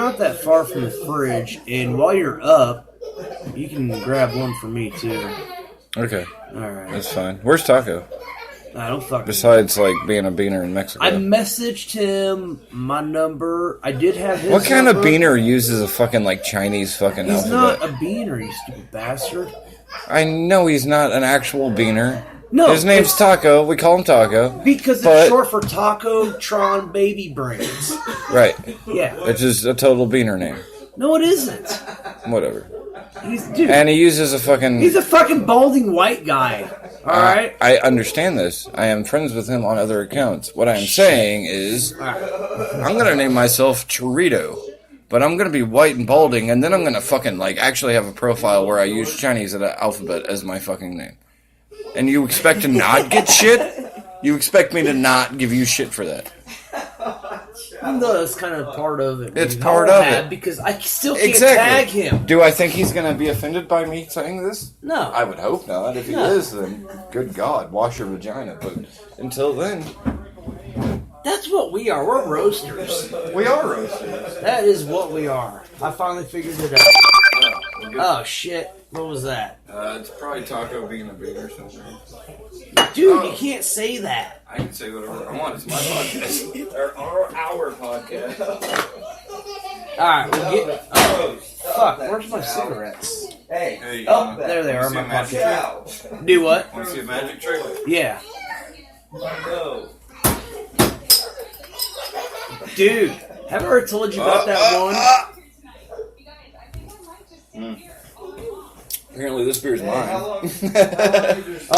not that far from the fridge, and while you're up, you can grab one for me too. Okay. Alright. That's fine. Where's Taco? I don't fucking. Besides, like, beaner in Mexico. I messaged him my number. I did have his What kind number. of beaner uses a fucking, like, Chinese fucking He's alphabet? not a beaner, you stupid bastard. I know he's not an actual beaner. No. His name's Taco. We call him Taco. Because it's short for Taco Tron Baby Brains. Right. Yeah. Which is a total beaner name. No, it isn't. Whatever. Dude. And he uses a fucking... He's a fucking balding white guy. Alright? I understand this. I am friends with him on other accounts. What I'm saying is... I'm going to name myself Chorito. But I'm going to be white and balding, and then I'm going to fucking, like, actually have a profile where I use Chinese alphabet as my fucking name. And you expect to not get shit? You expect me to not give you shit for that? No, that's kind of part of it. It's part of it. Because I still can't tag him. Do I think he's going to be offended by me saying this? No. I would hope not. If he is, then good God, wash your vagina. But until then... That's what we are. We're roasters. We are roasters. That is what we are. I finally figured it out. Oh, shit. What was that? It's probably Taco being a beater or something. Dude, you can't say that. I can say whatever I want. It's my podcast. Or our podcast. Alright, we'll get... Oh, fuck. Where's my cigarettes? Hey, Oh, there they are in my pocket. Do what? Want to see a magic trick? Yeah. Dude, have I ever told you about that one? Apparently this beer's mine. Oh,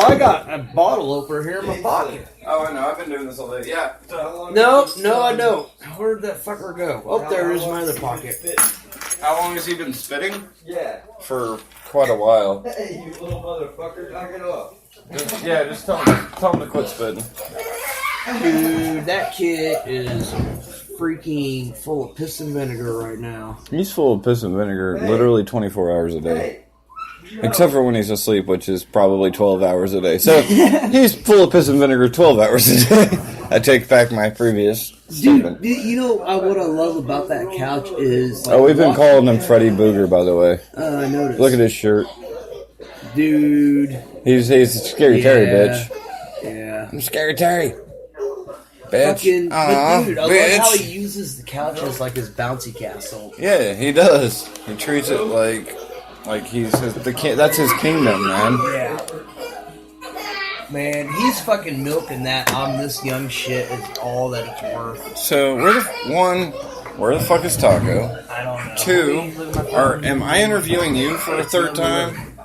I got a bottle opener here in my pocket. Oh, I know. I've been doing this all day. Yeah. No, I don't. Where'd that fucker go? Oh, there is my other pocket. How long has he been spitting? Yeah. For quite a while. Hey, you little motherfucker, knock it off. Yeah, just tell him to quit spitting. Dude, that kid is freaking full of piss and vinegar right now. He's full of piss and vinegar literally 24 hours a day. Except for when he's asleep, which is probably 12 hours a day. So, he's full of piss and vinegar 12 hours a day. I take back my previous statement. Dude, you know what I love about that couch is... Like, we've been calling him Freddy Booger, by the way. I noticed. Look at his shirt. Dude. He's Scary Terry, bitch. Yeah. I'm Scary Terry. Bitch. Fucking, Aww, dude, I bitch. love how he uses the couch as like his bouncy castle. Yeah, he does. He treats it like that's his kingdom, man. Yeah. Man, he's fucking milking that I'm this young shit is all that it's worth. So, where the fuck is Taco? I don't know. 2, am I interviewing you for a third time?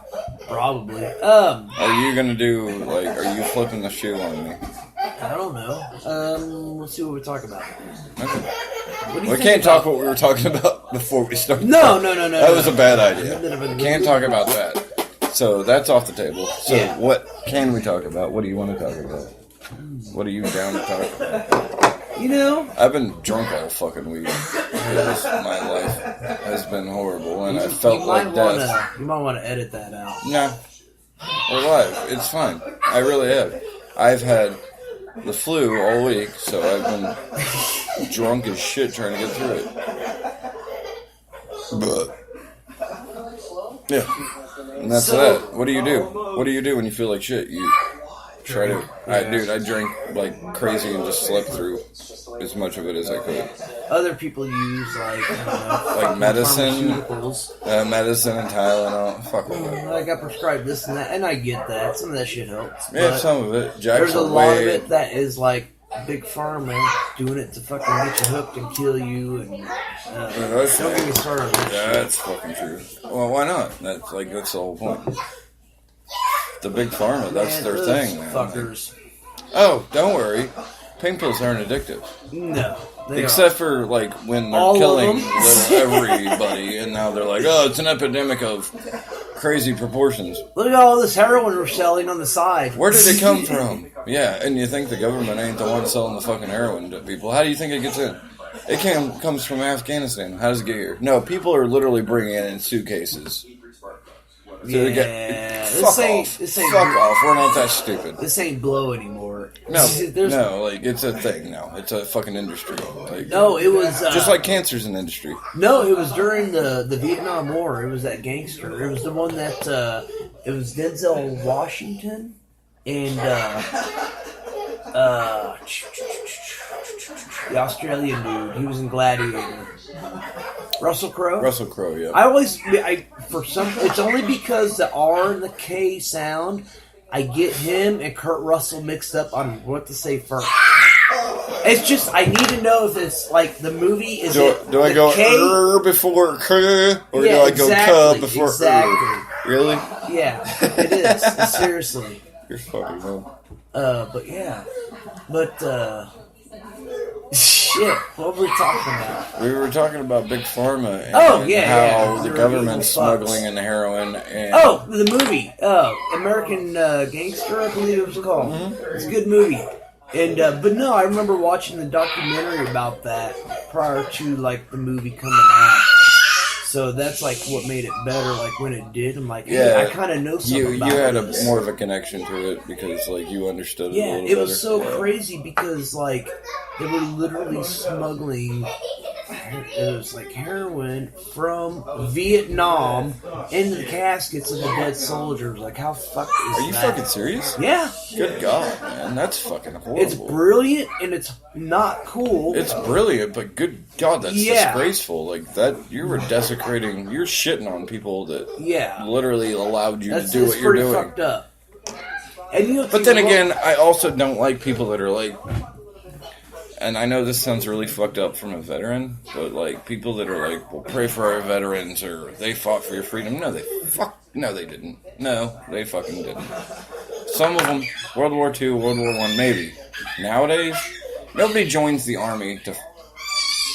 Probably. Are you gonna are you flipping the shoe on me? I don't know. Let's see what we talk about. Okay. What do you We think can't about- talk what we were talking about before we started. No. That was a bad idea. No. Can't talk about that. So that's off the table. So Yeah. what can we talk about? What do you want to talk about? What are you down to talk about? You know, I've been drunk all fucking week. My life has been horrible, and I felt like death. You might want to edit that out. No. We're live. It's fine. I really have. I've had the flu all week, so I've been drunk as shit trying to get through it. But, yeah. And that's that. What do you do? What do you do when you feel like shit? You try to... I drank like crazy and just slept through as much of it as I could. Other people use like, I don't know, Like medicine, pharmaceuticals. medicine and Tylenol. Fuck with that. I got prescribed this and that, and I get that. Some of that shit helps. Yeah, but some of it. there's a lot of it that is like big pharma doing it to fucking get you hooked and kill you. And don't get me started on that shit. That's fucking true. Well, why not? That's the whole point. The big pharma, that's Man, their those thing, man. Fuckers. Oh, don't worry. Pain pills aren't addictive. No. They Except for, like, when they're All of killing them? everybody, and now they're like, oh, it's an epidemic of crazy proportions. Look at all this heroin we're selling on the side. Where did it come from? Yeah, and you think the government ain't the one selling the fucking heroin to people. How do you think it gets in? It comes from Afghanistan. How does it get here? No, people are literally bringing it in suitcases. So Yeah, fuck off. Fuck off. We're not that stupid. This ain't blow anymore. No, There's- no, like, it's a thing now. It's a fucking industry. Like, No, it was just like cancer's an industry. no, it was during the Vietnam War. It was that gangster. It was the one that it was Denzel Washington and the Australian dude. He was in Gladiator. Russell Crowe. Russell Crowe, yeah. It's only because the R and the K sound. I get him and Kurt Russell mixed up on what to say first. It's just I need to know if it's like the movie is. Do I go K? Before K, or Yeah, do I go exactly, K before exactly. Really? Yeah, it is. Seriously. You're fucking dumb. But yeah. Shit, what were we talking about? We were talking about Big Pharma and Oh, yeah, how yeah. the They're government's evil fucks. smuggling in the heroin. And Oh, the movie. American Gangster, I believe it was called. Mm-hmm. It's a good movie. And but no, I remember watching the documentary about that prior to like the movie coming out. So that's like what made it better. Like when it did, I'm like, hey, Yeah. I kind of know something you about had this. more of a connection to it because like you understood it a Yeah, little it better. was so Yeah. crazy because like they were literally smuggling. It was like heroin from Vietnam into the caskets of the dead soldiers. Like, how fucked is Are you that? fucking serious? Yeah. Good God, man, that's fucking horrible. It's brilliant and it's not cool. It's brilliant, but good God, that's Yeah. disgraceful. Like that, you were desecrating. You're shitting on people that Yeah. literally allowed you That's to do it's what you're pretty doing. fucked up. And you know, But then again, I also don't like people that are like, and I know this sounds really fucked up from a veteran, but like people that are like, well, pray for our veterans or they fought for your freedom. No, they didn't. No, they fucking didn't. Some of them, World War II, World War I, maybe. Nowadays, nobody joins the army to.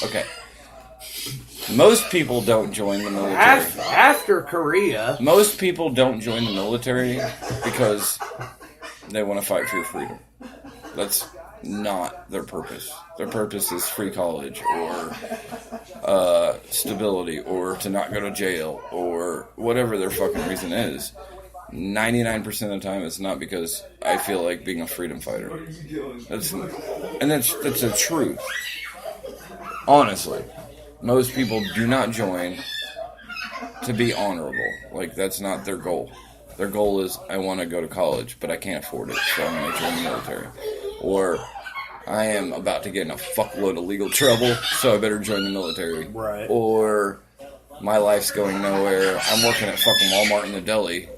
Okay. Most people don't join the military. after Korea, Most people don't join the military because they want to fight for your freedom. That's not their purpose. Their purpose is free college or stability or to not go to jail or whatever their fucking reason is. 99% of the time it's not because I feel like being a freedom fighter. That's the truth. Honestly. Most people do not join to be honorable. Like, that's not their goal. Their goal is, I want to go to college, but I can't afford it, so I'm going to join the military. Or, I am about to get in a fuckload of legal trouble, so I better join the military. Right. Or, my life's going nowhere. I'm working at fucking Walmart in the deli.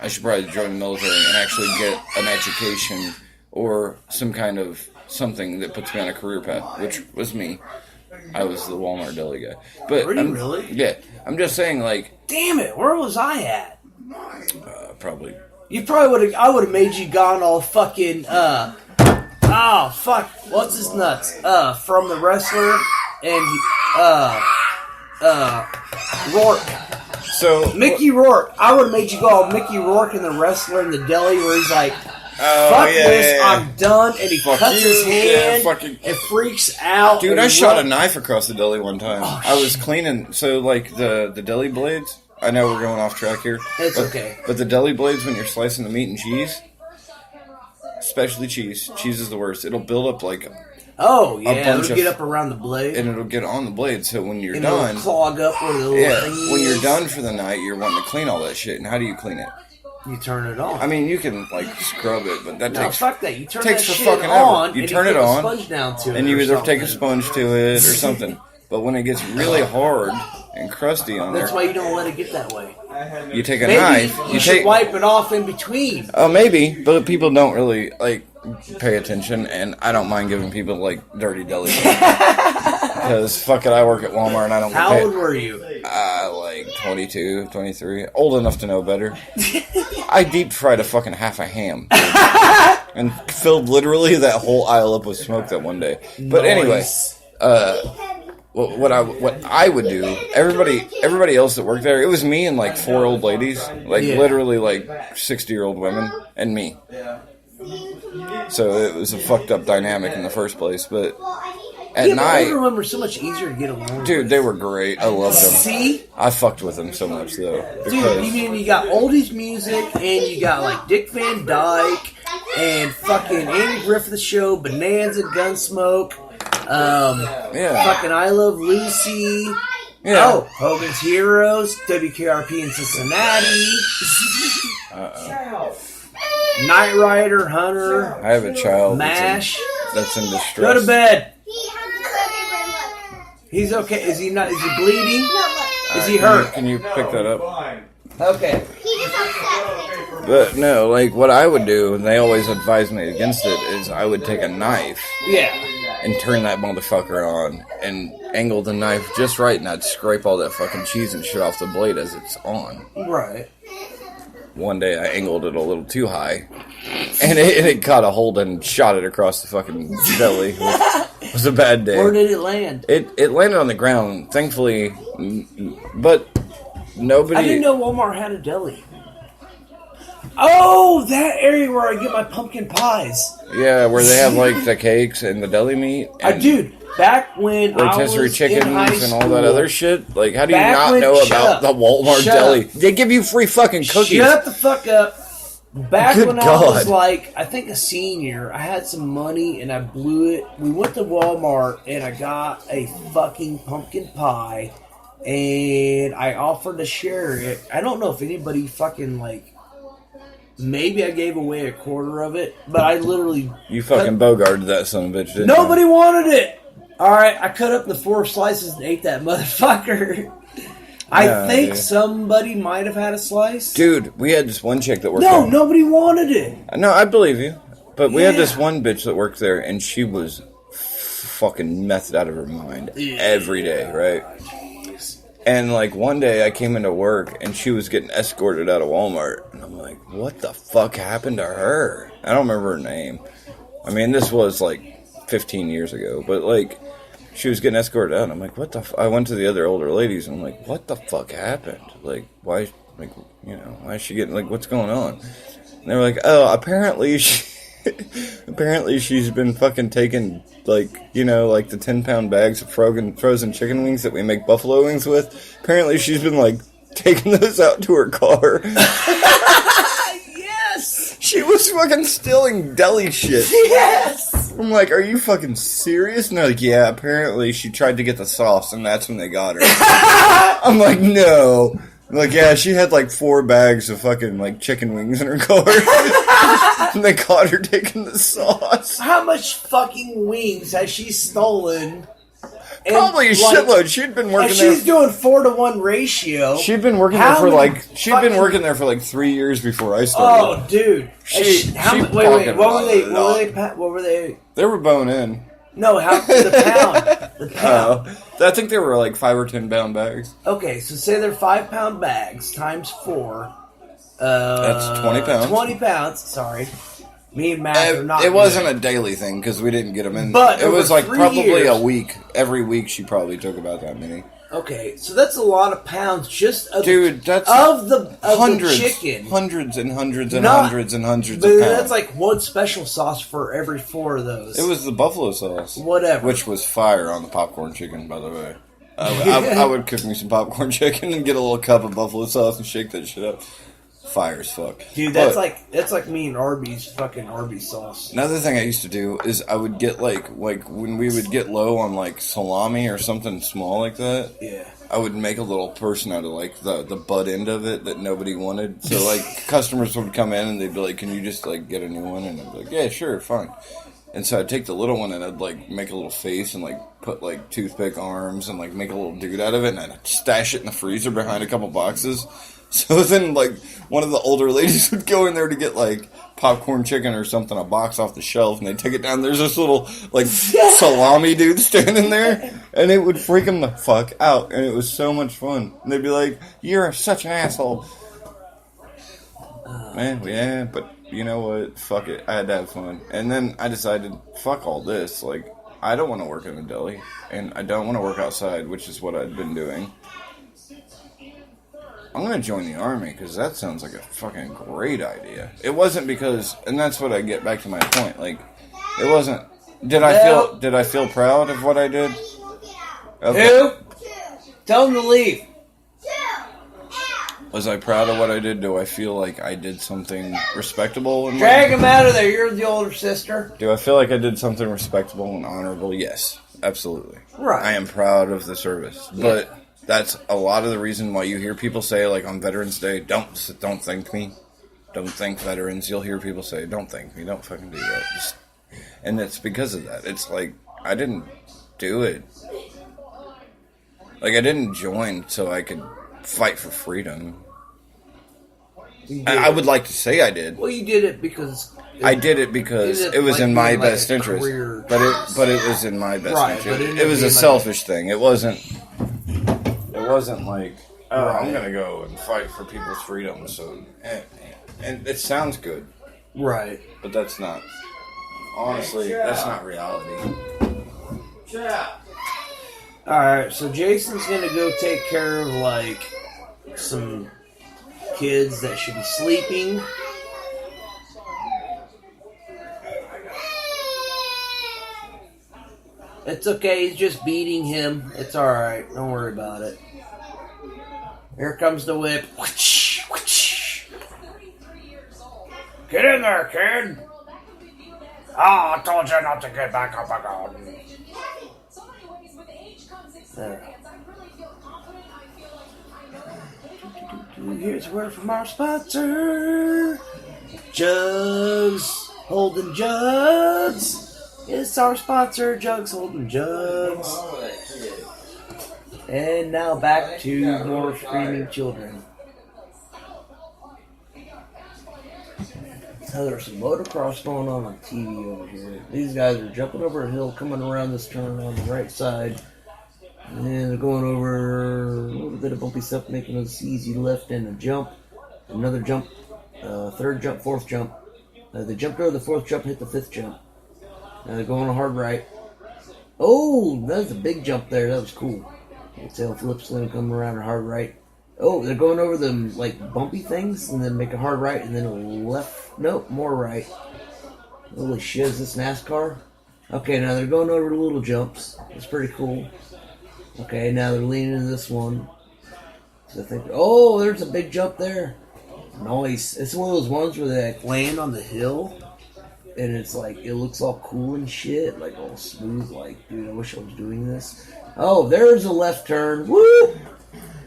I should probably join the military and actually get an education or some kind of something that puts me on a career path, which was me. I was the Walmart deli guy. But Were you really? Yeah. I'm just saying, like, damn it, where was I at? probably. You probably would have. I would have made you gone all fucking. Oh fuck! What's his nuts? From the wrestler and Rourke. So Mickey Rourke. I would have made you go all Mickey Rourke and the wrestler in the deli where he's like, oh, fuck yeah, this, yeah. I'm done, and he Fuck cuts you, his hand yeah, fucking- and freaks out. Dude, and I shot a run- knife across the deli one time. I was cleaning, so like the deli blades. I know we're going off track here. It's but, okay. But the deli blades, when you're slicing the meat and cheese, especially cheese is the worst. It'll build up like, Oh, yeah, bunch it'll of- get up around the blade. and it'll get on the blade. So when you're And done, it'll clog up where the little yeah, thing when you're is. done for the night, you're wanting to clean all that shit. And how do you clean it? You turn it on. I mean, you can like scrub it, but that no, takes fuck that. You turn takes that for shit fucking on, ever. You and turn you it put on, a sponge down to it, and you or either take a something. sponge to it or something. But when it gets really hard and crusty on That's there, why you don't let it get that way. you take a Maybe knife. you should take wipe it off in between. Oh, maybe, but people don't really like pay attention, and I don't mind giving people like dirty deli because fuck it, I work at Walmart and I don't. How get old paid. were you? Like 22, 23, old enough to know better. I deep fried a fucking half a ham and filled literally that whole aisle up with smoke that one day. But anyway, Nice. what I would do, everybody else that worked there, it was me and like 4 old ladies, like Yeah. literally like 60-year-old women and me. So it was a fucked up dynamic in the first place, but At night, older women were so much easier to get along dude, with. they were great. I loved them. See? I fucked with them so much, though. Dude, you got oldies music, and you got, like, Dick Van Dyke, and fucking Andy Griffith Show, Bonanza, Gunsmoke, fucking I Love Lucy. Yeah. Oh, Hogan's Heroes, WKRP in Cincinnati. Knight Rider, Hunter. I have a child MASH. that's in distress. Go to bed. He's okay. Is he not? Is he bleeding? Is he hurt? Can you pick that up? Okay. But no, like what I would do, and they always advise me against it, is I would take a knife Yeah. and turn that motherfucker on and angle the knife just right, and I'd scrape all that fucking cheese and shit off the blade as it's on. Right. One day I angled it a little too high, and it caught a hold and shot it across the fucking belly. It was a bad day. Where did it land? It landed on the ground, thankfully, but nobody... I didn't know Walmart had a deli. Oh, that area where I get my pumpkin pies. Yeah, where they have like the cakes and the deli meat. And Dude, back when I rotisserie was chickens in high and all that school- other shit. Like, how do you Back not when- know shut about up. the Walmart Shut deli? up. They give you free fucking cookies. Shut the fuck up. Back Good when I God. was like, I think a senior, I had some money and I blew it. We went to Walmart and I got a fucking pumpkin pie and I offered to share it. I don't know if anybody fucking like, maybe I gave away a quarter of it, but I literally... You fucking bogarted that son of a bitch, didn't Nobody wanted it! Alright, I cut up the 4 slices and ate that motherfucker. I think dude. somebody might have had a slice. Dude, we had this one chick that worked No, there. nobody wanted it. No, I believe you. But we had Yeah. this one bitch that worked there, and she was fucking messed out of her mind every day, right? And, like, one day I came into work, and she was getting escorted out of Walmart. And I'm like, what the fuck happened to her? I don't remember her name. I mean, this was, like, 15 years ago. But, like, she was getting escorted out. And I'm like, what the I went to the other older ladies, and I'm like, what the fuck happened? Like, why, like, you know, why is she getting, like, what's going on? And they were like, oh, apparently she's been fucking taking, like, you know, like the 10-pound bags of frozen chicken wings that we make buffalo wings with. Apparently she's been, like, taking those out to her car. Yes! She was fucking stealing deli shit. Yes! I'm like, are you fucking serious? And they're like, yeah, apparently she tried to get the sauce, and that's when they got her. I'm like, no. I'm like, yeah, she had like 4 bags of fucking like chicken wings in her car. And they caught her taking the sauce. How much fucking wings has she stolen? And, Probably a like, shitload. She'd been And working she's there. doing 4-to-1 ratio. She'd been working How there for many like. She'd fucking- been working there for like 3 years before I started. Oh, dude. She Wait, fucking what were they? lot. What were they? They were bone in. No, how the pound? The pound. I think they were like 5 or 10 pound bags. Okay, so say they're 5-pound bags times 4. That's 20 pounds. 20 pounds. Sorry, me and Matt are not. It wasn't a daily thing because we didn't get them in. But it was over like 3 probably years. a week. Every week she probably took about that many. Okay, so that's a lot of pounds just of Dude, that's the hundreds, chicken. hundreds and hundreds and Not- hundreds and hundreds But of pounds. that's like one special sauce for every 4 of those. It was the buffalo sauce, Whatever. which was fire on the popcorn chicken, by the way. I would cook me some popcorn chicken and get a little cup of buffalo sauce and shake that shit up. Fire as fuck, Dude, that's like me and Arby's fucking Arby's sauce. Another thing I used to do is I would get like when we would get low on like salami or something small like that. Yeah. I would make a little person out of like the butt end of it that nobody wanted. So like customers would come in and they'd be like, "Can you just like get a new one?" And I'd be like, "Yeah, sure, fine." And so I'd take the little one and I'd like make a little face and like put like toothpick arms and like make a little dude out of it, and I'd stash it in the freezer behind a couple boxes. So then like one of the older ladies would go in there to get like popcorn chicken or something, a box off the shelf, and they'd take it down. There's this little like salami dude standing there, and it would freak them the fuck out, and it was so much fun. And they'd be like, "You're such an asshole." Man, yeah, but you know what? Fuck it. I had to have fun. And then I decided, fuck all this. Like, I don't want to work in a deli, and I don't want to work outside, which is what I'd been doing. I'm going to join the Army, because that sounds like a fucking great idea. It wasn't because, and that's what I get back to my point, like, it wasn't Did I feel proud of what I did? Okay. Who? Tell him to leave. Was I proud of what I did? Do I feel like I did something respectable? Drag him out of there. You're the older sister. Do I feel like I did something respectable and honorable? Yes, absolutely. Right. I am proud of the service, but that's a lot of the reason why you hear people say, like on Veterans Day, don't thank me, don't thank veterans. You'll hear people say, don't thank me, don't fucking do that. And it's because of that. It's like I didn't do it. Like I didn't join so I could fight for freedom. I would like to say I did. Well, you did it because... I did it because it was in my best interest. But it was in my best interest. It was a selfish thing. It wasn't like, oh, I'm going to go and fight for people's freedom. So, and it sounds good. Right. But that's not, honestly, that's not reality. Alright, so Jason's going to go take care of, like, some kids that should be sleeping. It's okay, he's just beating him. It's alright, don't worry about it. Here comes the whip. Get in there, kid! Oh, I told you not to get back up again. Here's a word from our sponsor, Jugs, Holding Jugs. It's our sponsor, Jugs, Holding Jugs. And now back to more screaming children. Oh, there's some motocross going on TV over here. These guys are jumping over a hill, coming around this turn on the right side. And they're going over a little bit of bumpy stuff, making this easy left and a jump. Another jump, third jump, fourth jump. They jumped over the fourth jump, hit the fifth jump. Now they're going a hard right. Oh, that was a big jump there. That was cool. Tail flips, then come around a hard right. Oh, they're going over them like bumpy things, and then make a hard right, and then a left. Nope, more right. Holy shit, is this NASCAR? Okay, now they're going over the little jumps. It's pretty cool. Okay, now they're leaning into this one. So I think, oh, there's a big jump there. Nice. It's one of those ones where they like land on the hill, and it's like, it looks all cool and shit, like all smooth, like, dude, I wish I was doing this. Oh, there's a left turn. Woo!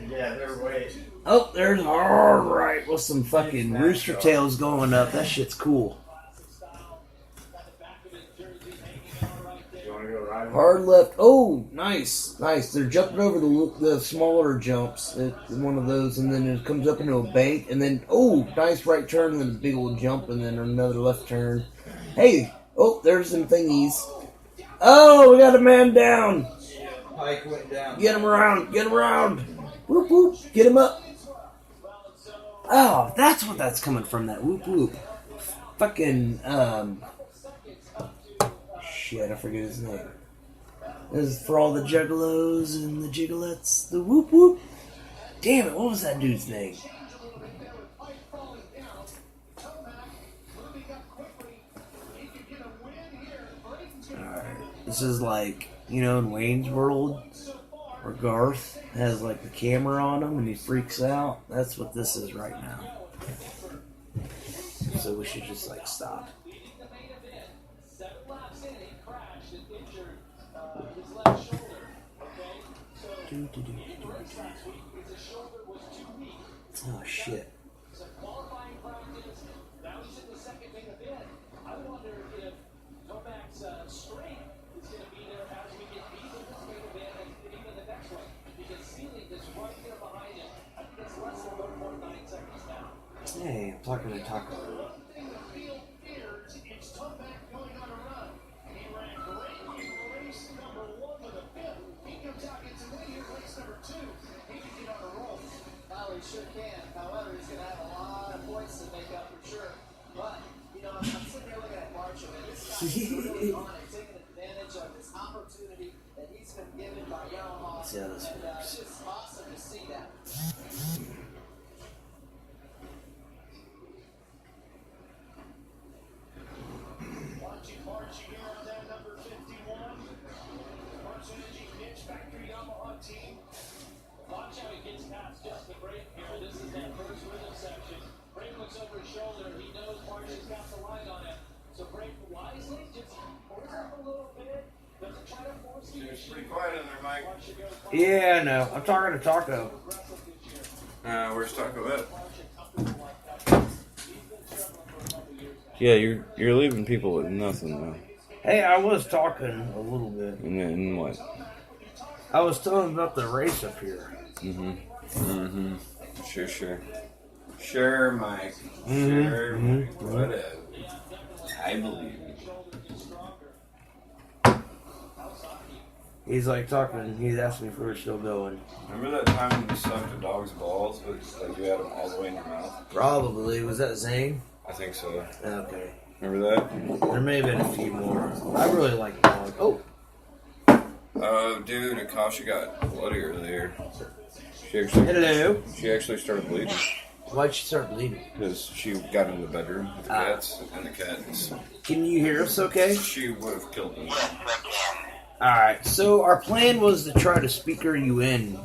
Yeah, they're waiting. Oh, there's hard right with some fucking rooster tails going up. That shit's cool. Hard left. Oh, nice. Nice. They're jumping over the smaller jumps. One of those, and then it comes up into a bank, and then, oh, nice right turn, and then a big old jump, and then another left turn. Hey, oh, there's some thingies. Oh, we got a man down. Pike went down. Get him around. Get him around. Whoop, whoop. Get him up. Oh, that's what that's coming from, that whoop, whoop. Fucking, shit, I forget his name. This is for all the juggalos and the jiggalettes. The whoop whoop. Damn it, what was that dude's name? Alright. This is like, you know, in Wayne's World, where Garth has like the camera on him and he freaks out. That's what this is right now. So we should just like stop. Oh shit. Hey, I'm talking to Taco. Sure can. However, he's going to have a lot of points to make up for sure. But, you know, I'm sitting here looking at Marshall, and this guy's really on and taking advantage of this opportunity that he's been given by Yamaha. Let's see how this works. It's just awesome to see that. Watching March here on that number 15. It's pretty quiet in there, Mike. Yeah, I know. I'm talking to Taco. Where's Taco at? Yeah, you're leaving people with nothing though. Hey, I was talking a little bit. And then what? I was telling about the race up here. Sure. Sure, Mike. Sure, Mike. Whatever. I believe you. He's like talking. He's asking if we were still going. Remember that time when you sucked a dog's balls, but like you had them all the way in your mouth? Probably. Was that Zane? I think so. Okay. Remember that? There may have been a few more. I really like dogs. Oh. Oh, dude, Akasha got bloody earlier. She actually started bleeding Why'd she start bleeding? because she got in the bedroom with the cats, and the cats. Can you hear us okay? She would have killed them. Alright, so our plan was to try to speaker you in.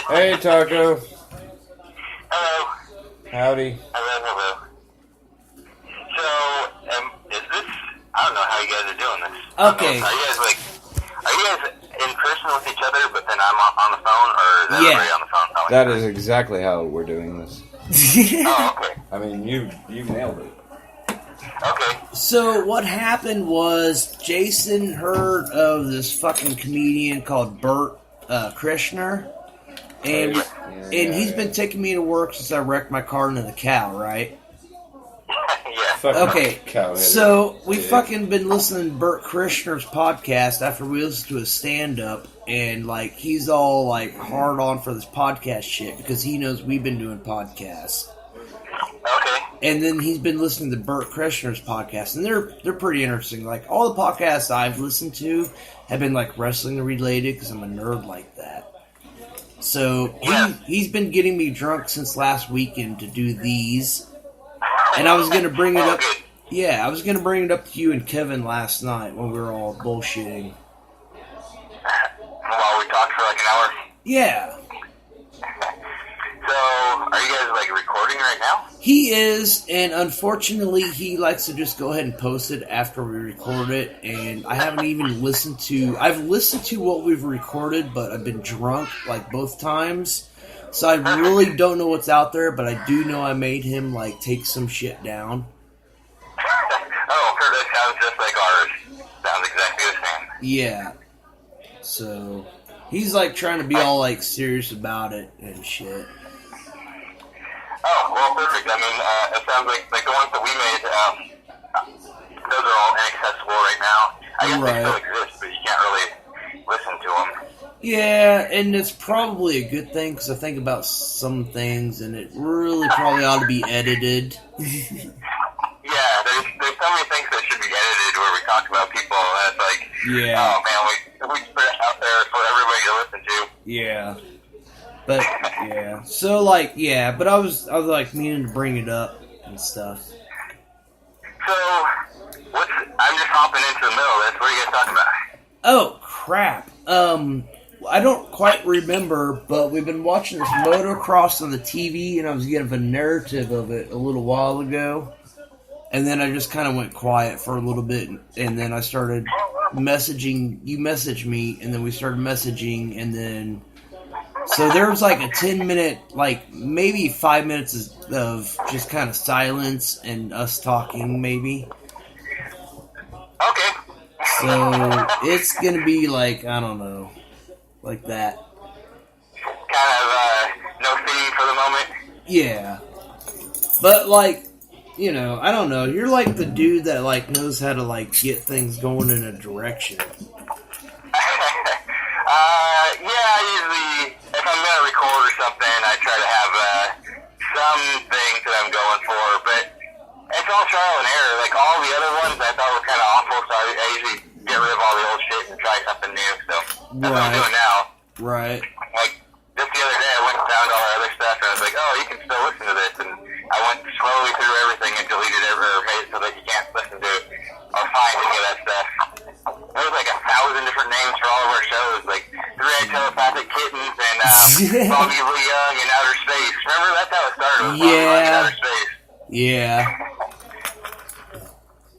Hey, Taco. Hello. Howdy. Hello. So, is this? I don't know how you guys are doing this. Okay. Are you guys in person with each other, but then I'm on the phone, or is everybody on the phone calling? That is exactly how we're doing this. Oh, okay. I mean, you nailed it. Okay. So what happened was Jason heard of this fucking comedian called Bert Krishner, and he's been taking me to work since I wrecked my car into the cow, right? Yeah. Fucking Okay, cow-headed so we dick. fucking been listening to Bert Krishner's podcast after we listened to his stand-up, and like he's all like hard on for this podcast shit because he knows we've been doing podcasts. Okay. And then he's been listening to Bert Krishner's podcast, and they're pretty interesting. Like all the podcasts I've listened to have been like wrestling related because I'm a nerd like that. So he's been getting me drunk since last weekend to do these, and I was gonna bring it up. Yeah, I was gonna bring it up to you and Kevin last night when we were all bullshitting. While we talked for like an hour. Yeah. So, are you guys like recording right now? He is, and unfortunately, he likes to just go ahead and post it after we record it, and I haven't even listened to... I've listened to what we've recorded, but I've been drunk, like, both times, so I really don't know what's out there, but I do know I made him, like, take some shit down. Oh, that sounds just like ours. Sounds exactly the same. Yeah. So, he's, like, trying to be all, like, serious about it and shit. Oh, well, perfect. I mean, it sounds like the ones that we made, those are all inaccessible right now. I guess they still exist, but you can't really listen to them. Yeah, and it's probably a good thing, because I think about some things, and it really probably ought to be edited. Yeah, there's so many things that should be edited where we talk about people, and it's like, Yeah. oh man, we put it out there for everybody to listen to. Yeah. But, yeah. So, like, yeah, but I was like, meaning to bring it up and stuff. So, I'm just hopping into the middle of this. What are you guys talking about? Oh, crap. I don't quite remember, but we've been watching this motocross on the TV, and I was getting a narrative of it a little while ago. And then I just kind of went quiet for a little bit, and then I started messaging. You messaged me, and then we started messaging, and then... So there was like a 10-minute, like maybe 5 minutes of just kind of silence and us talking, maybe. Okay. So it's gonna be like, I don't know, like that. Kind of no theme for the moment. Yeah, but like, you know, I don't know. You're like the dude that like knows how to like get things going in a direction. Yeah, usually if I'm gonna record or something, I try to have some things that I'm going for, but it's all trial and error. Like all the other ones I thought were kind of awful, so I usually get rid of all the old shit and try something new. So that's what I'm doing now. Right. Like just the other day, I went and found all our other stuff, and I was like, oh, you can still listen to this, and I went slowly through everything and deleted it or made it so that you can't listen to it or find any of that stuff. There was like 1,000 different names for all of our shows, like Three-Eyed Telepathic Kittens and Bobby Lee Young in Outer Space. Remember, that's how it started. Was Bobby Lee Young in Outer Space. Yeah.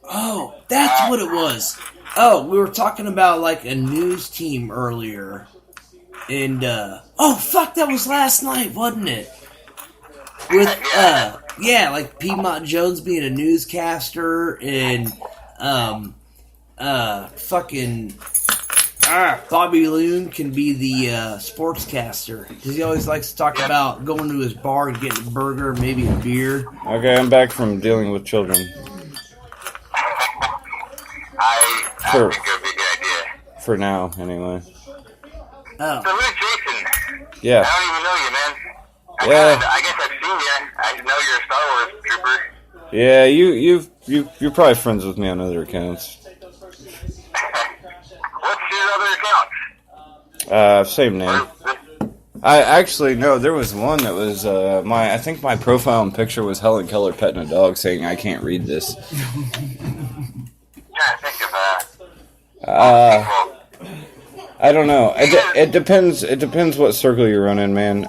Oh, that's what it was. Oh, we were talking about like a news team earlier. And, oh, fuck, that was last night, wasn't it? With, yeah, like Piedmont Jones being a newscaster and, Bobby Loon can be the, sportscaster. Because he always likes to talk about going to his bar and getting a burger, maybe a beer. Okay, I'm back from dealing with children. I think it would be a good idea. For now, anyway. Oh. So who's Jason? Yeah. I don't even know you, man. I guess I've seen you. I know you're a Star Wars trooper. Yeah, you're probably friends with me on other accounts. What's your other account? Same name. I actually, no, there was one that was, I think my profile and picture was Helen Keller petting a dog saying, I can't read this. Trying to think of, I don't know. It depends what circle you run in, man.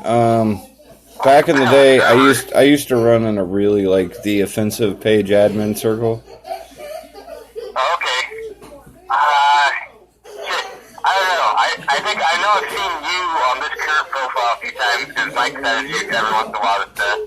Back in the day, I used to run in a really, like, the offensive page admin circle. Okay. Shit. I don't know. I think I know I've seen you on this current profile a few times because Mike says you every once in a while with stuff.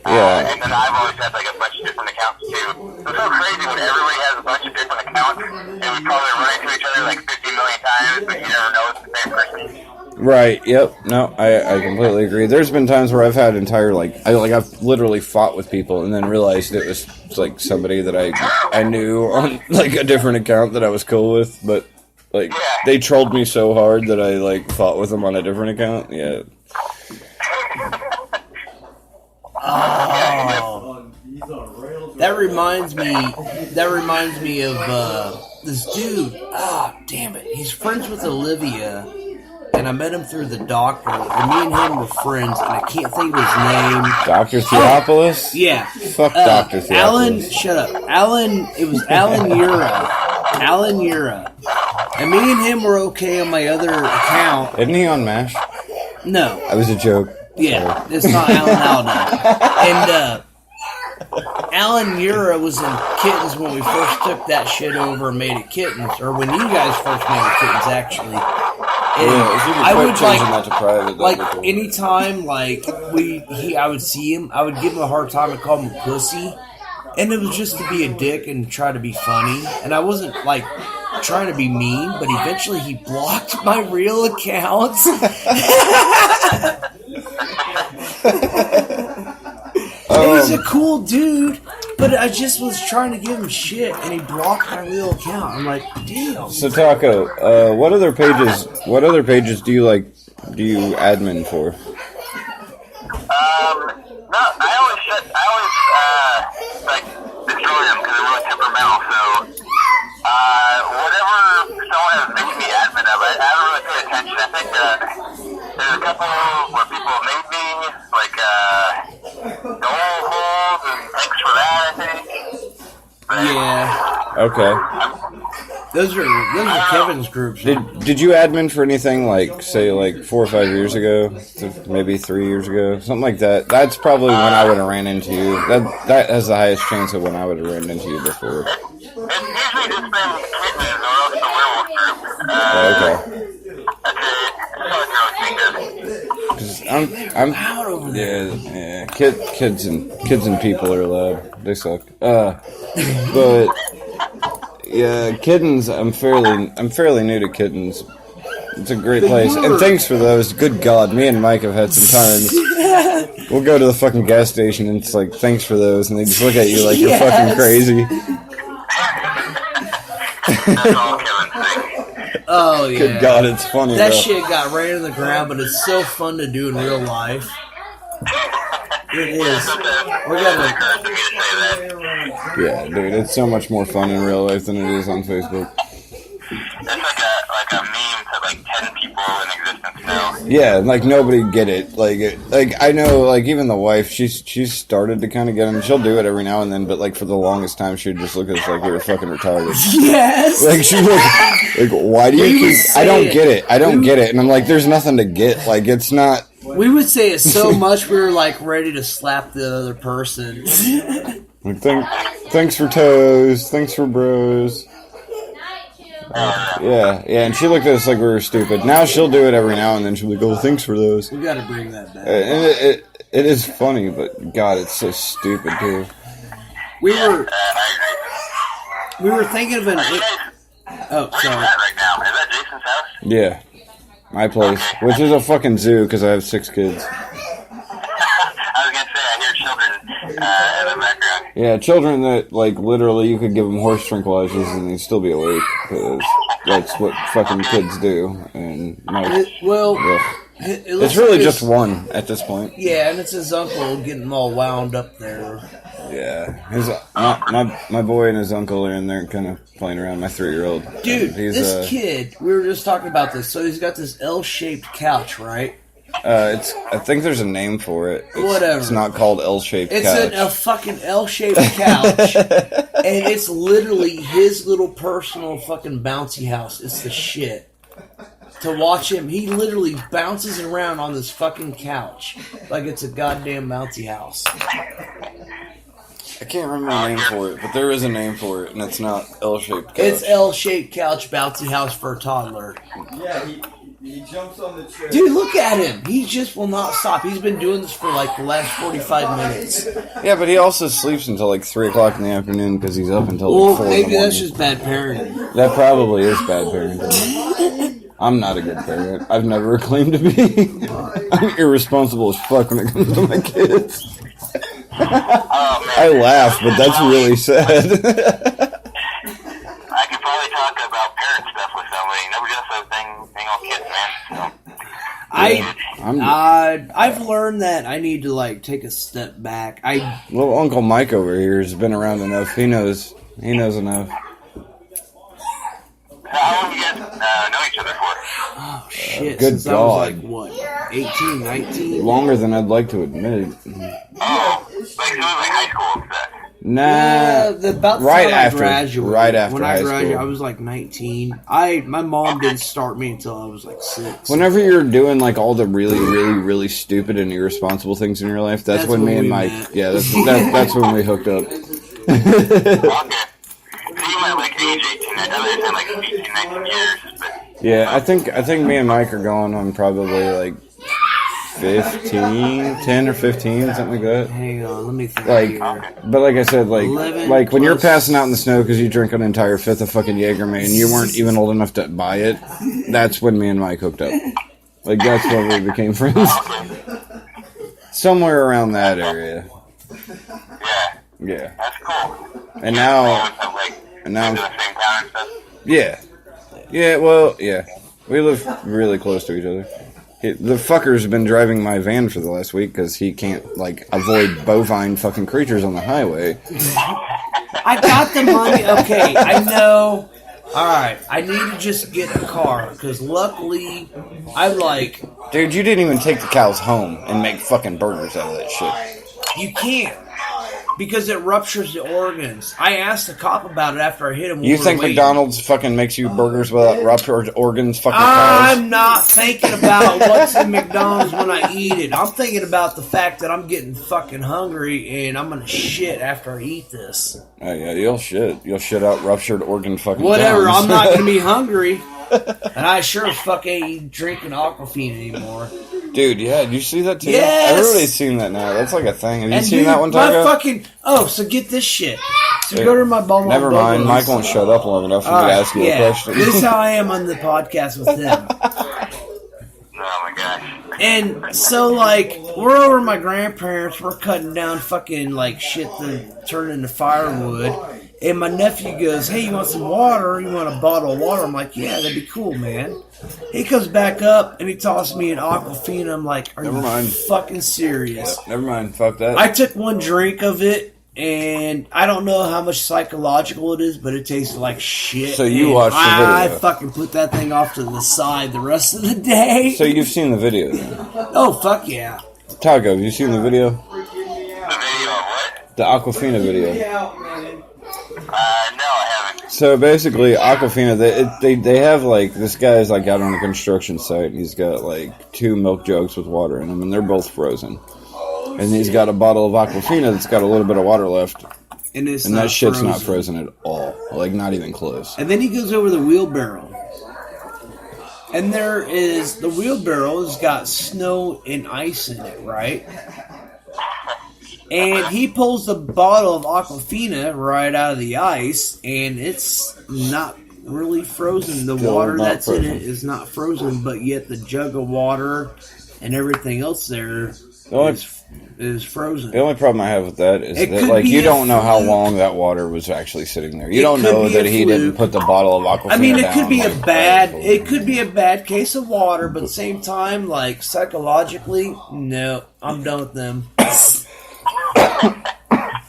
Yeah. And then I've always had like a bunch of different accounts too. It's so crazy when everybody has a bunch of different accounts and we probably run into each other like 50 million times, but you never know it's the same person. Right. Yep. No, I completely agree. There's been times where I've had entire I've literally fought with people and then realized it was like somebody that I knew on like a different account that I was cool with, but like they trolled me so hard that I like fought with them on a different account. Yeah. Oh, that reminds me of this dude. Ah, damn it! He's friends with Olivia, and I met him through the doctor. And me and him were friends, and I can't think of his name. Dr. Theopolis? Yeah. Fuck Dr. Theopolis. Alan, shut up. It was Alan Ura. Alan Ura. And me and him were okay on my other account. Isn't he on MASH? No. That was a joke. Yeah, it's not Alan Alda. And Alan Ura was in Kittens when we first took that shit over and made it Kittens, or when you guys first made it Kittens, actually. And If you could I would changing that to private, that'd like be cool. anytime I would see him, I would give him a hard time and call him a pussy, and it was just to be a dick and try to be funny, and I wasn't like trying to be mean, but eventually he blocked my real accounts. And he's a cool dude, but I just was trying to give him shit, and he blocked my real account. I'm like, damn. So Taco, what other pages do you admin for? No, I always destroy them because they're really temperamental. So, whatever someone has made me admin of, I don't really pay attention. I think there's a couple where people have made me, like goal holes, and thanks for that, I think. But, Yeah. Okay. Those are Kevin's groups. Did you admin for anything like, say, like 4 or 5 years ago, maybe 3 years ago, something like that? That's probably when I would have ran into you. That has the highest chance of when I would have ran into you before. It's usually just been kittens or else the werewolf group. Okay. That's it. I'm Out over there. yeah. Kids and people are loud. They suck. But yeah, Kittens. I'm fairly new to Kittens. It's a great place, and thanks for those. Good God, me and Mike have had some times. We'll go to the fucking gas station, and it's like, thanks for those, and they just look at you like you're fucking crazy. That's all Kevin's thing. Oh, yeah. Good God, it's funny. That though. shit got ran in the ground, but it's so fun to do in real life. It is. We're gonna. Yeah, dude, it's so much more fun in real life than it is on Facebook. It's like a meme to like 10 people in existence now. Yeah, like nobody get it. Like I know, like even the wife, she's started to kind of get it. She'll do it every now and then, but like for the longest time, she'd just look at us like we were fucking retarded. Yes. Like she's like, why do you keep? I don't get it. And I'm like, there's nothing to get. Like it's not We would say it so much we were like ready to slap the other person. Like, thanks for toes. Thanks for bros. Yeah, and she looked at us like we were stupid. Now she'll do it every now and then. She'll be like, "Oh, thanks for those." We gotta bring that back. And it is funny, but God, it's so stupid too. We were thinking of an. Oh, Where's sorry. that right now? Is that Jason's house? Yeah, my place, which is a fucking zoo because I have 6 kids. I was gonna say I hear children in the background. Yeah, children that like literally you could give them horse tranquilizers and they'd still be awake because that's what fucking kids do. And my, it's really like just one at this point. Yeah, and it's his uncle getting all wound up there. Yeah, my boy and his uncle are in there kind of playing around. My 3-year-old Dude, this kid, we were just talking about this. So he's got this L-shaped couch, right? I think there's a name for it. Whatever. It's not called L-shaped couch. It's a fucking L-shaped couch, and it's literally his little personal fucking bouncy house. It's the shit. To watch him, he literally bounces around on this fucking couch like it's a goddamn bouncy house. I can't remember the name for it, but there is a name for it, and it's not L-shaped couch. It's L-shaped couch bouncy house for a toddler. Yeah, he jumps on the chair. Dude, look at him. He just will not stop. He's been doing this for like the last 45 minutes. Yeah, but he also sleeps until like 3 o'clock in the afternoon because he's up until like 4 in the maybe morning. that's just bad parenting. That probably is bad parenting. I'm not a good parent. I've never claimed to be. I'm irresponsible as fuck when it comes to my kids. I laugh, but that's really sad. I could probably talk about parent stuff with somebody. Nobody does those thing on kids, man. So. I've learned that I need to like take a step back. Little Uncle Mike over here has been around enough. He knows enough. How long you guys know each other for? Oh shit! Good Since God. I was like what, 18, 19? Longer than I'd like to admit. Oh, like it was like high school and stuff. Nah. About the Right time after- I graduated. right after when I high graduated, school. I was like 19. My mom didn't start me until I was like 6. Whenever you're doing like all the really, really, really stupid and irresponsible things in your life, that's when me when and we Mike, met. yeah, that's when we hooked up. Okay. So you might like age 18. I know it's like 18, 19 years. But Yeah, I think me and Mike are going on probably like 10 or 15, something like that. Hang on, let me think. Like, here. but like I said, 11 like when you're plus- passing out in the snow because you drink an entire fifth of fucking Jägermeister and you weren't even old enough to buy it, that's when me and Mike hooked up. Like that's when we became friends. Somewhere around that area. Yeah. that's cool. And now, Like, and now, to the same town and stuff. yeah. Well, yeah. We live really close to each other. The fucker's been driving my van for the last week because he can't, like, avoid bovine fucking creatures on the highway. I got the money. Okay, I know. Alright, I need to just get a car because luckily I like. Dude, you didn't even take the cows home and make fucking burgers out of that shit. You can't. Because it ruptures the organs. I asked the cop about it after I hit him. when You we were think waiting. McDonald's fucking makes you burgers without ruptured organs fucking cows? I'm not thinking about what's in McDonald's when I eat it. I'm thinking about the fact that I'm getting fucking hungry and I'm gonna shit after I eat this. Oh yeah, you'll shit. You'll shit out ruptured organ fucking Whatever, cows. I'm not gonna be hungry. And I sure as fuck ain't drinking Aquafina anymore. Dude, yeah, did you see that too? Yes! Everybody's seen that now. That's like a thing. Have you And seen dude, that one, my Taco? fucking so get this shit. So go to my bubble. Never mind. Mike won't shut up long enough for me to ask you a question. This is how I am on the podcast with him. Oh my gosh. And so, like, we're over at my grandparents. We're cutting down fucking, like, shit to turn into firewood. And my nephew goes, hey, you want some water? You want a bottle of water? I'm like, yeah, that'd be cool, man. He comes back up and he tosses me an Aquafina. I'm like, are Never you mind. fucking serious? Never mind. Fuck that. I took one drink of it. And I don't know how much psychological it is, but it tasted like shit. So you And watched the I video. fucking put that thing off to the side the rest of the day. So you've seen the video then? Oh, fuck yeah. Taco, have you seen the video? The video of what? The Aquafina video. No, I haven't. So basically, Aquafina, they have like this guy's like out on a construction site, and he's got like 2 milk jugs with water in them, and they're both frozen. And he's got a bottle of Aquafina that's got a little bit of water left, and that shit's not frozen at all, like not even close. And then he goes over the wheelbarrow, and the wheelbarrow has got snow and ice in it, right? And he pulls the bottle of Aquafina right out of the ice, and it's not really frozen. The Still water not that's frozen. in it is not frozen, but yet the jug of water and everything else there is frozen. The only problem I have with that is It that could like be you a don't know how fluke. long that water was actually sitting there. You It don't could know be that a he didn't fluke. put the bottle of Aquafina I mean, it down, could be like, it could be a bad case of water, but at the same time, like psychologically, no, I'm done with them.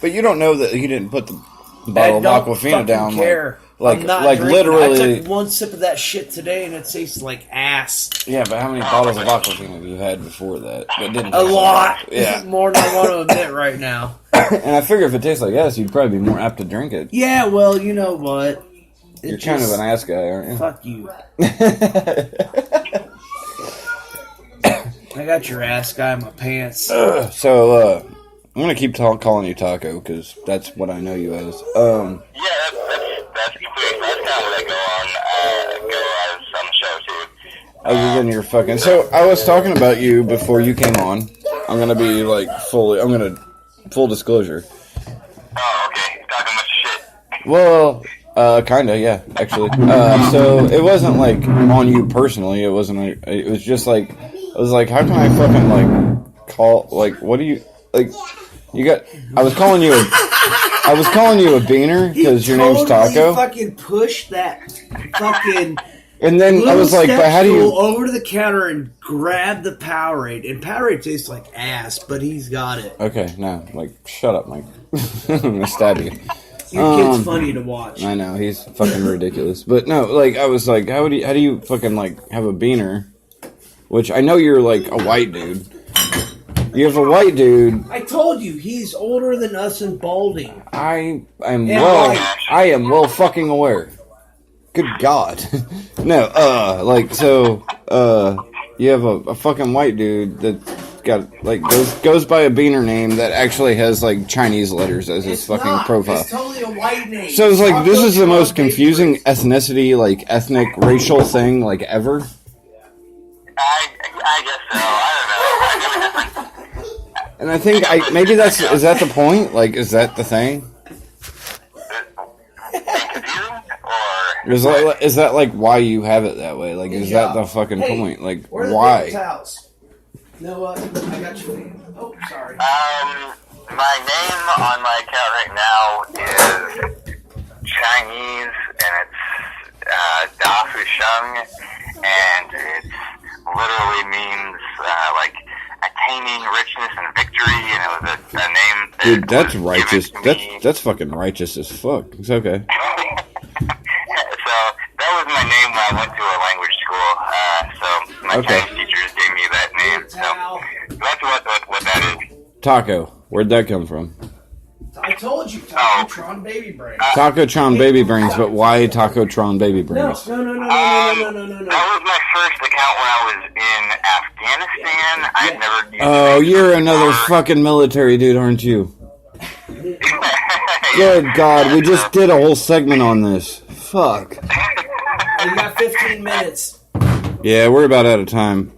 But you don't know that he didn't put the bottle of I don't Aquafina fucking down. care. Like I'm not drinking. literally. I took one sip of that shit today, and it tastes like ass. Yeah, but how many bottles of Aquafina have you had before that? That didn't A taste lot. like- Yeah. More than I want to admit right now. And I figure if it tastes like ass, you'd probably be more apt to drink it. Yeah, well, you know what? You're kind of an ass guy, aren't you? Fuck you. I got your ass guy in my pants. So, I'm going to keep calling you Taco, because that's what I know you as. Yeah, that's kind of what I go as on the show too. Other than your fucking... So, I was talking about you before you came on. I'm going to be, like, full disclosure. Oh, okay. Talking much shit. Well, kinda, yeah, actually. So, it wasn't, like, on you personally. It wasn't, it was just, like... I was like, how can I fucking, like, call... Like, what do you... Like... You got. I was calling you a beaner because your name's Taco. Fucking push that fucking. And then I was like, but how do you? Over to the counter and grab the Powerade, and Powerade tastes like ass, but he's got it. Okay, no, like, shut up, Mike. I'm gonna stab you. Your kid's funny to watch. I know he's fucking ridiculous, but no, like, I was like, how do you fucking like have a beaner? Which I know you're like a white dude. You have a white dude. I told you he's older than us and balding. I am Yeah, well fucking aware. Good God. No, you have a fucking white dude that got, like, goes by a beaner name that actually has, like, Chinese letters as his fucking profile. It's totally a white name. So it's like, this is the most confusing ethnicity, like, ethnic, racial thing, like, ever. I guess so. I don't know. I never different. And I think, maybe is that the point? Like, is that the thing? Is that like why you have it that way? Like, is that the fucking point? Like, why? No, I got you. Oh, sorry. My name on my account right now is Chinese, and it's Da Fu Sheng, and it literally means like attaining richness and victory, and it was a name that Dude, that's was righteous. given to me. That's fucking righteous as fuck. It's okay. So that was my name when I went to a language school. So my Chinese teachers gave me that name. So that's what that is. Taco. Where'd that come from? I told you, Taco-tron baby brains. Taco-tron baby brains, but why Taco-tron baby No. brains? That was my first account when I was in Afghanistan. I'd never used Oh, it you're another before. fucking military dude, aren't you? Good God, we just did a whole segment on this. Fuck. You got 15 minutes. Yeah, we're about out of time.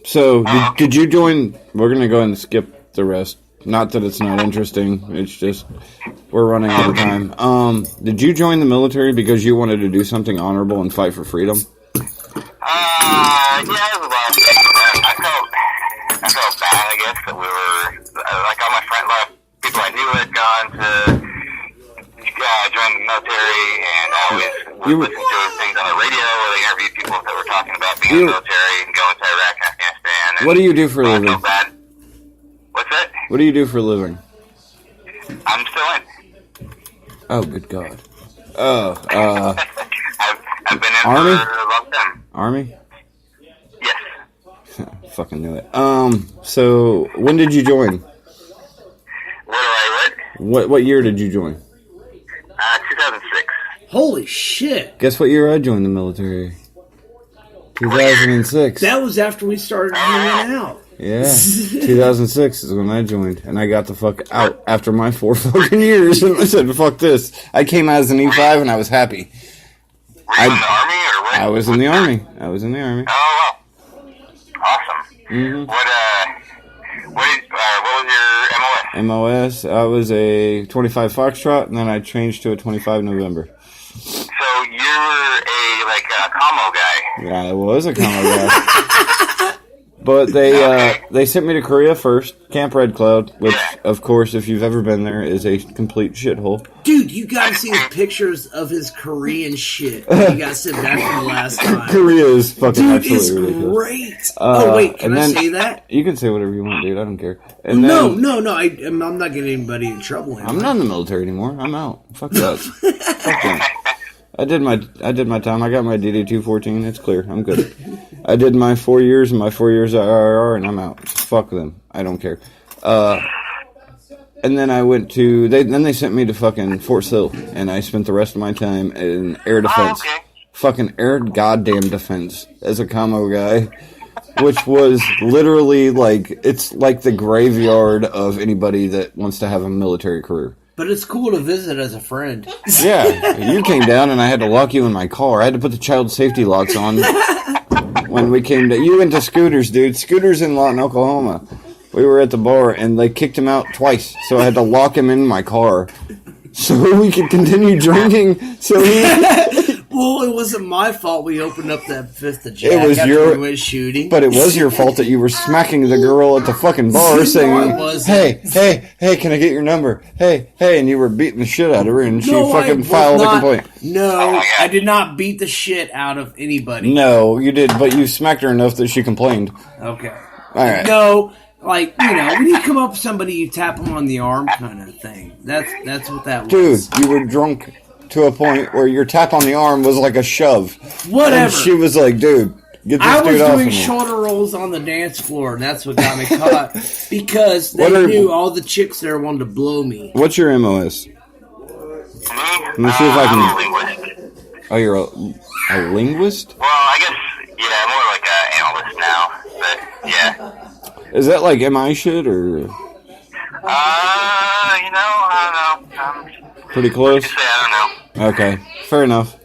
So did you join? We're gonna go ahead and skip the rest. Not that it's not interesting. It's just we're running out of time. Did you join the military because you wanted to do something honorable and fight for freedom? Yeah, it was a lot of things. I felt bad, I guess, that we were, like, all my friends, a lot of people I knew had gone to join the military, and I always would listen to things on the radio where they interviewed people that were talking about being in the military and going to Iraq and Afghanistan. And What do you do for a I living? felt bad. What's that? What do you do for a living? I'm still in. Oh, good God. I've been in Army? for a long time. Army? Yes. Fucking knew it. So when did you join? What? What year did you join? 2006. Holy shit. Guess what year I joined the military? 2006. That was after we started hanging out. Yeah, 2006 is when I joined, and I got the fuck out after my 4 fucking years, and I said, fuck this. I came out as an E5, and I was happy. Were you in the Army or what? I was in the Army. I was in the Army. Oh, wow. Awesome. Mm-hmm. What was your MOS? MOS, I was a 25 Foxtrot, and then I changed to a 25 November. So you're a commo guy. Yeah, I was a combo guy. But they sent me to Korea first, Camp Red Cloud, which, of course, if you've ever been there, is a complete shithole. Dude, you gotta see his pictures of his Korean shit. You gotta sit back from the last time. Korea is fucking Dude, absolutely it's ridiculous. great. Oh, wait, can I say that? You can say whatever you want, dude. I don't care. And No, then, I'm not getting anybody in trouble. I'm not in the military anymore. I'm out. Fuck that. Fuck that. I did my time. I got my DD-214. It's clear. I'm good. I did my 4 years and my 4 years at RRR, and I'm out. Fuck them. I don't care. And then I went to... Then they sent me to fucking Fort Sill, and I spent the rest of my time in air defense. Oh, okay. Fucking air goddamn defense as a commo guy, which was literally it's like the graveyard of anybody that wants to have a military career. But it's cool to visit as a friend. Yeah, you came down and I had to lock you in my car. I had to put the child safety locks on when we came to... You went to Scooters, dude. Scooters in Lawton, Oklahoma. We were at the bar and they kicked him out twice. So I had to lock him in my car so we could continue drinking. So he... Well, it wasn't my fault we opened up that 5th of Jack It was after we went shooting. But it was your fault that you were smacking the girl at the fucking bar saying, hey, can I get your number? Hey, and you were beating the shit out of her and she fucking filed a complaint. No, I did not beat the shit out of anybody. No, you did, but you smacked her enough that she complained. Okay. Alright. No, when you come up with somebody, you tap them on the arm kind of thing. That's what that was. Dude, you were drunk to a point where your tap on the arm was like a shove. Whatever. And she was like, dude, get this dude off of me. I was doing shoulder rolls on the dance floor, and that's what got me caught. Because they knew all the chicks there wanted to blow me. What's your MOS? Me? Let me see if I can... I'm a linguist. Oh, you're a linguist? Well, I guess, more like an analyst now. But, yeah. Is that like MI shit, or...? I don't know. Pretty close? I don't know. Okay, fair enough.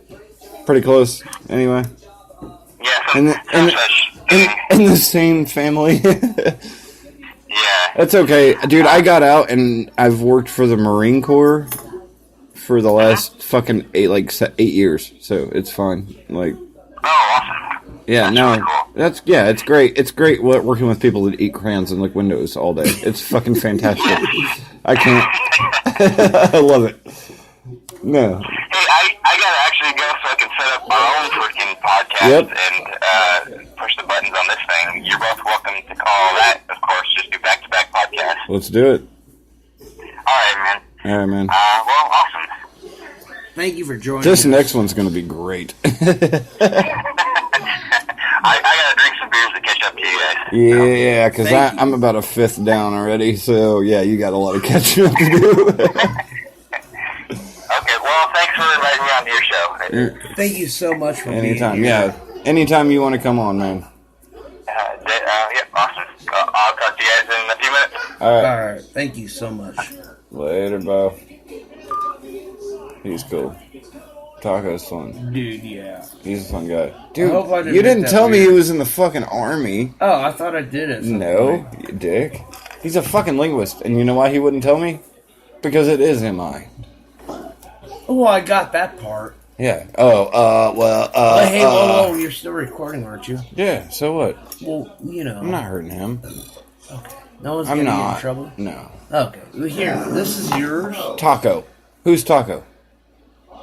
Pretty close, anyway. Yeah, In the same family. yeah. That's okay. Dude, I got out and I've worked for the Marine Corps for the last fucking 8 years, so it's fine. Oh, awesome. Yeah, That's really cool. it's great. It's great working with people that eat crayons and lick windows all day. It's fucking fantastic. I can't. I love it. No. Hey, I gotta actually go so I can set up our own freaking podcast and push the buttons on this thing. You're both welcome to call that, of course, just do back-to-back podcasts. Let's do it. Alright, man. Well, awesome. Thank you for joining This us. next one's going to be great. I gotta drink some beers to catch up to you guys. Yeah, because I'm about a fifth down already, so yeah, you got a lot of catching up to do. Okay, well, thanks for inviting me on to your show. Thank you so much for Anytime, being here. yeah. Anytime you want to come on, man. Yep, awesome. I'll talk to you guys in a few minutes. All right. All right. Thank you so much. Later, Bo. He's cool. Taco's fun. Dude, yeah. He's a fun guy. Dude, hope I didn't you make didn't that tell me weird. he was in the fucking army. Oh, I thought I did it. No, you dick. He's a fucking linguist. And you know why he wouldn't tell me? Because it is MI. Oh, I got that part. Yeah. But hey, whoa, you're still recording, aren't you? Yeah, so what? Well, you know. I'm not hurting him. No one's I'm getting you not. in trouble? No. Okay. Well, here, this is yours. Taco. Who's Taco?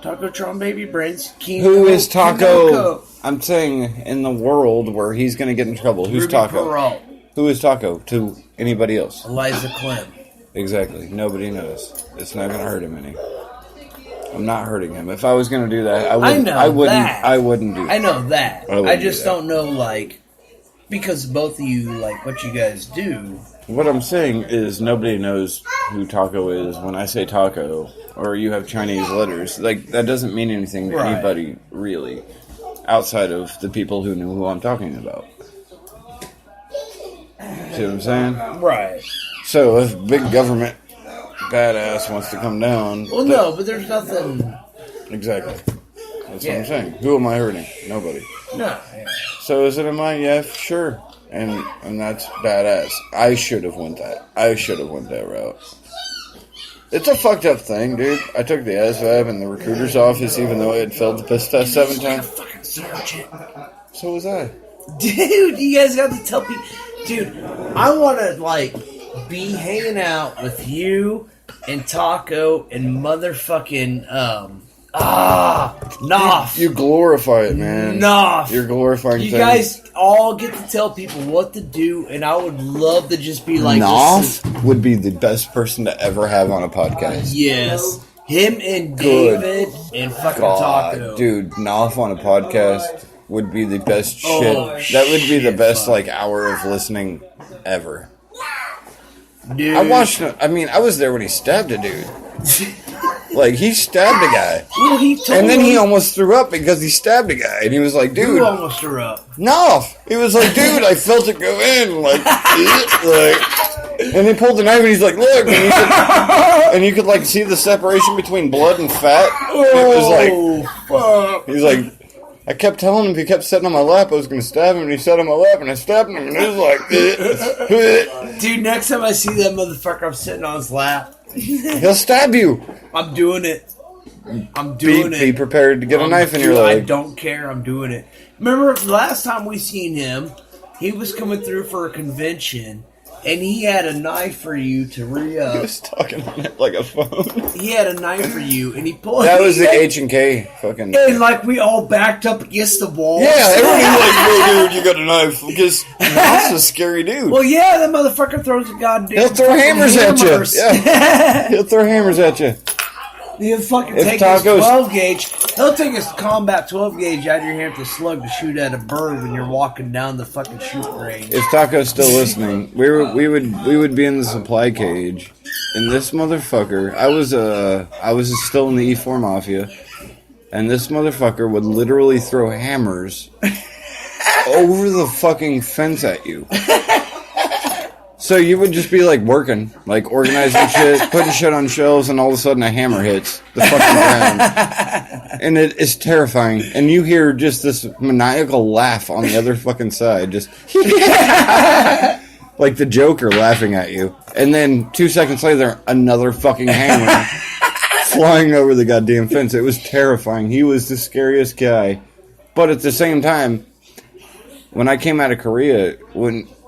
Taco Tron Baby Brains. Who is Taco? Kinoko. I'm saying in the world where he's going to get in trouble. Who's Ruby Taco? Perrault. Who is Taco to anybody else? Eliza Clem. Exactly. Nobody knows. It's not going to hurt him any. I'm not hurting him. If I was going to do that, I wouldn't. know I wouldn't. that. I wouldn't do that. I know that. I wouldn't I just do that. don't know, like, because both of you like what you guys do. What I'm saying is nobody knows who Taco is when I say Taco, or you have Chinese letters. Like, that doesn't mean anything to Right. anybody, really, outside of the people who know who I'm talking about. See what I'm saying? Right. So, if big government badass wants to come down... Well, no, but there's nothing... Exactly. That's what Yeah. I'm saying. Who am I hurting? Nobody. No. Yeah. So, is it in mine? Yeah, sure. And that's badass. I should have went that. I should have went that route. It's a fucked up thing, dude. I took the ASVAB in the recruiter's office, even though I had failed the piss test 7 times. Fucking sergeant. So was I. Dude, you guys got to tell people. Dude, I want to, like, be hanging out with you and Taco and motherfucking, Knopf. You glorify it, man. Knopf. You're glorifying You things. guys all get to tell people what to do, and I would love to just be like, Knopf would be the best person to ever have on a podcast. yes. Him and Good. David and fucking God, Taco. dude, Knopf on a podcast would be the best shit. Oh, That would be the shit, best, fuck. like, hour of listening ever. Dude. I was there when he stabbed a dude. Like, he stabbed a guy. Well, he told And then he me- almost threw up because he stabbed a guy. And he was like, dude, You almost threw up. no. He was like, dude, I felt it go in. Like, and he pulled the knife and he's like, look. And you could like, see the separation between blood and fat. It was like, fuck. he's like, I kept telling him if he kept sitting on my lap, I was going to stab him. And he sat on my lap and I stabbed him. And it was like, Dude, next time I see that motherfucker, I'm sitting on his lap. he'll stab you. I'm doing it. I'm doing Be it. prepared to get a knife in your I leg. don't care. I'm doing it. Remember last time we seen him, he was coming through for a convention, and he had a knife for you to re-up. He was talking on it like a phone. He had a knife for you, and he pulled. That was the H&K fucking... And like we all backed up against the wall. Yeah, everybody was like, "Yo, dude, you got a knife." Because that's a scary dude. Well, yeah, that motherfucker throws a goddamn. He'll throw fucking hammers at you. hammers. Yeah. He'll throw hammers at you. He'll fucking If take his Tacos- 12 gauge. He'll take his combat 12 gauge out of your hand with a slug to shoot at a bird when you're walking down the fucking shoot range. If Taco's still listening, we would be in the supply cage, and this motherfucker, I was still in the E4 Mafia, and this motherfucker would literally throw hammers over the fucking fence at you. So you would just be like working, like organizing shit, putting shit on shelves, and all of a sudden a hammer hits the fucking ground. And it is terrifying. And you hear just this maniacal laugh on the other fucking side. Just like the Joker laughing at you. And then 2 seconds later, another fucking hammer flying over the goddamn fence. It was terrifying. He was the scariest guy. But at the same time, when I came out of Korea,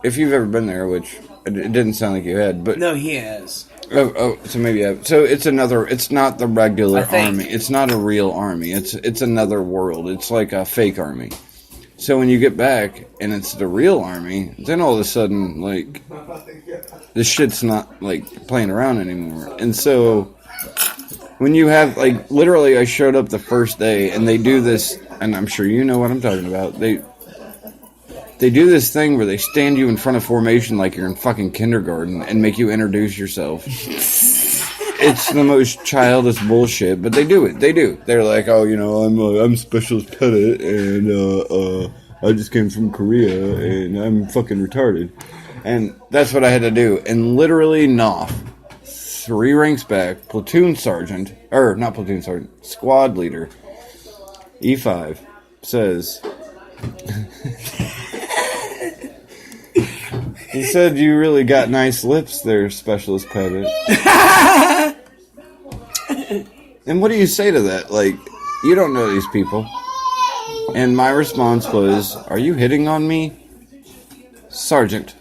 if you've ever been there, which it didn't sound like you had, but No, he has. so maybe so it's not the regular I think- army. It's not a real army. It's another world. It's like a fake army. So when you get back and it's the real army, then all of a sudden like this shit's not like playing around anymore. And so when you have like literally, I showed up the first day and they do this, and I'm sure you know what I'm talking about. They do this thing where they stand you in front of formation like you're in fucking kindergarten and make you introduce yourself. It's the most childish bullshit, but they do it. They do. They're like, oh, you know, I'm Specialist Pettit, and I just came from Korea, and I'm fucking retarded. And that's what I had to do. And literally, Knopf, 3 ranks back, platoon sergeant, or not platoon sergeant, squad leader, E5, says... He said, "You really got nice lips there, Specialist Pettit." And what do you say to that? Like, you don't know these people. And my response was, "Are you hitting on me, Sergeant?"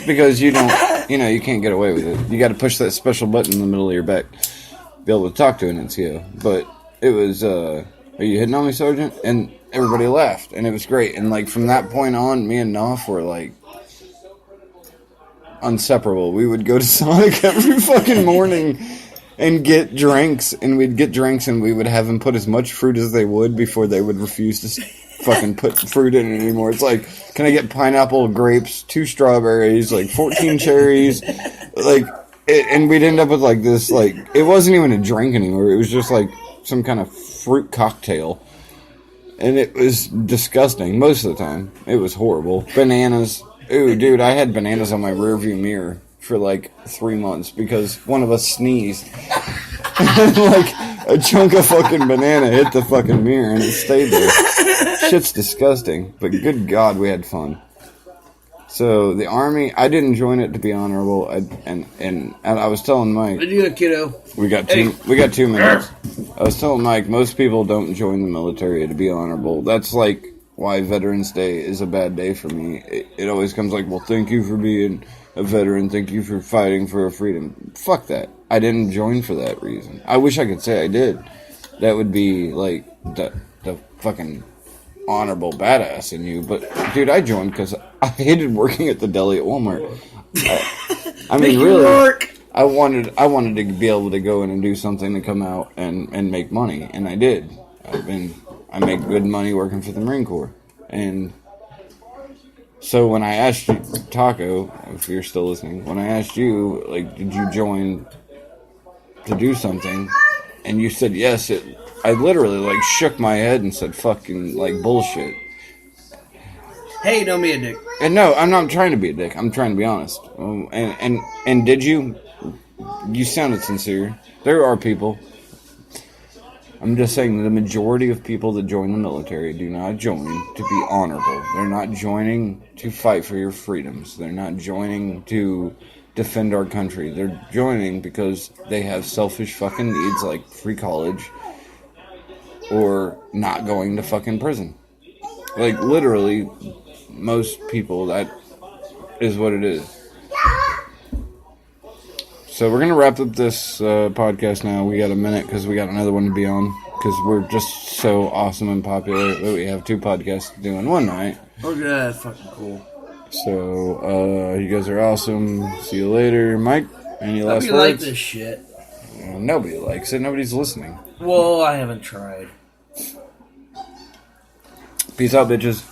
Because you don't, you can't get away with it. You got to push that special button in the middle of your back, be able to talk to an NCO. But it was, "Are you hitting on me, Sergeant?" And everybody laughed, and it was great. And like from that point on, me and Knopf were like inseparable. We would go to Sonic every fucking morning and get drinks, and we'd get drinks, and we would have them put as much fruit as they would before they would refuse to fucking put fruit in it anymore. It's like, can I get pineapple, grapes, 2 strawberries, like 14 cherries, like, and we'd end up with like this, like, it wasn't even a drink anymore. It was just like some kind of fruit cocktail. And it was disgusting most of the time. It was horrible. Bananas. Ooh, dude, I had bananas on my rearview mirror for like 3 months because one of us sneezed. And like a chunk of fucking banana hit the fucking mirror and it stayed there. Shit's disgusting. But good God, we had fun. So the Army, I didn't join it to be honorable. And I was telling Mike. What are you doing, kiddo? We got 2 minutes. I was telling Mike, most people don't join the military to be honorable. That's like why Veterans Day is a bad day for me. It always comes like, well, thank you for being a veteran. Thank you for fighting for our freedom. Fuck that. I didn't join for that reason. I wish I could say I did. That would be like the fucking honorable badass in you. But dude, I joined because I hated working at the deli at Walmart. I mean, really. I wanted to be able to go in and do something to come out and make money, and I did. I make good money working for the Marine Corps, and so when I asked you, Taco, if you're still listening, when I asked you, like, did you join to do something, and you said yes, I literally like shook my head and said fucking like bullshit. Hey, don't be a dick. And no, I'm not trying to be a dick. I'm trying to be honest. And did you? You sounded sincere. There are people. I'm just saying the majority of people that join the military do not join to be honorable. They're not joining to fight for your freedoms. They're not joining to defend our country. They're joining because they have selfish fucking needs like free college or not going to fucking prison. Like, literally, most people, that is what it is. So we're going to wrap up this podcast now. We got a minute because we got another one to be on. Because we're just so awesome and popular that we have 2 podcasts to do in one night. Oh, yeah, that's fucking cool. So, you guys are awesome. See you later. Mike, any last words? Nobody like this shit. Nobody likes it. Nobody's listening. Well, I haven't tried. Peace out, bitches.